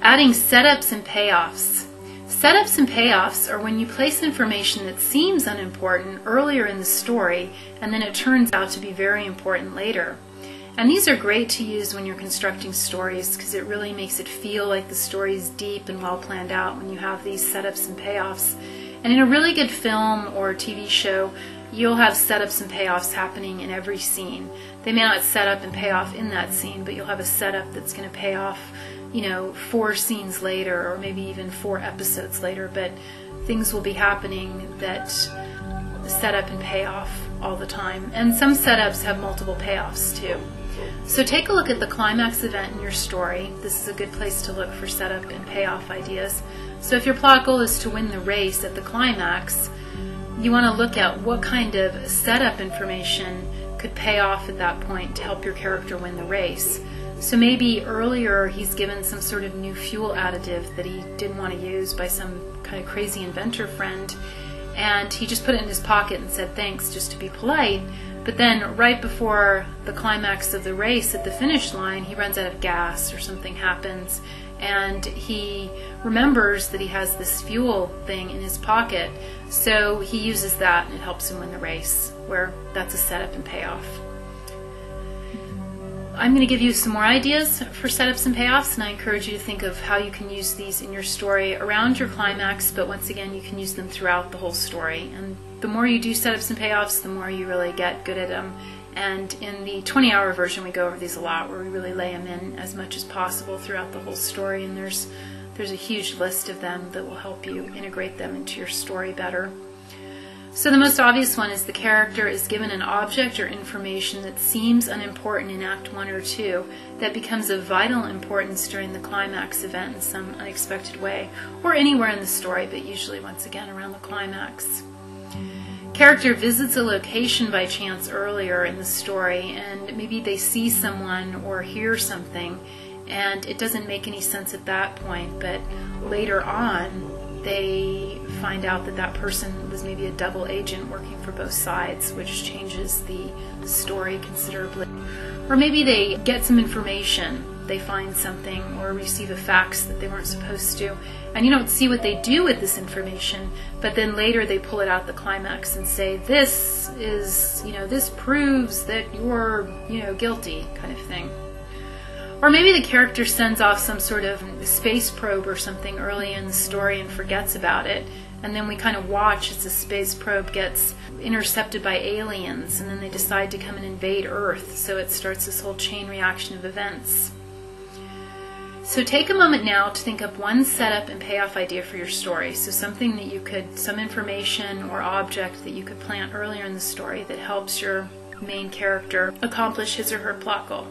Adding setups and payoffs. Setups and payoffs are when you place information that seems unimportant earlier in the story and then it turns out to be very important later. And these are great to use when you're constructing stories because it really makes it feel like the story is deep and well planned out when you have these setups and payoffs. And in a really good film or TV show, you'll have setups and payoffs happening in every scene. They may not set up and pay off in that scene, but you'll have a setup that's going to pay off, 4 scenes later or maybe even 4 episodes later, but things will be happening that set up and pay off all the time. And some setups have multiple payoffs too. So take a look at the climax event in your story. This is a good place to look for setup and payoff ideas. So if your plot goal is to win the race at the climax, you want to look at what kind of setup information could pay off at that point to help your character win the race. So maybe earlier he's given some sort of new fuel additive that he didn't want to use by some kind of crazy inventor friend, and he just put it in his pocket and said thanks just to be polite. But then right before the climax of the race at the finish line, he runs out of gas or something happens, and he remembers that he has this fuel thing in his pocket, so he uses that and it helps him win the race, where that's a setup and payoff. I'm going to give you some more ideas for setups and payoffs, and I encourage you to think of how you can use these in your story around your climax, but once again you can use them throughout the whole story. And the more you do setups and payoffs, the more you really get good at them. And in the 20-hour version we go over these a lot, where we really lay them in as much as possible throughout the whole story, and there's a huge list of them that will help you integrate them into your story better. So the most obvious one is the character is given an object or information that seems unimportant in Act 1 or 2 that becomes of vital importance during the climax event in some unexpected way, or anywhere in the story, but usually once again around the climax. Character visits a location by chance earlier in the story, and maybe they see someone or hear something, and it doesn't make any sense at that point, but later on they find out that that person was maybe a double agent working for both sides, which changes the story considerably. Or maybe they get some information, they find something or receive a fax that they weren't supposed to, and you don't see what they do with this information, but then later they pull it out at the climax and say, this is, this proves that you're, guilty, kind of thing. Or maybe the character sends off some sort of space probe or something early in the story and forgets about it, and then we kind of watch as the space probe gets intercepted by aliens, and then they decide to come and invade Earth, so it starts this whole chain reaction of events. So take a moment now to think up one setup and payoff idea for your story. So something that some information or object that you could plant earlier in the story that helps your main character accomplish his or her plot goal.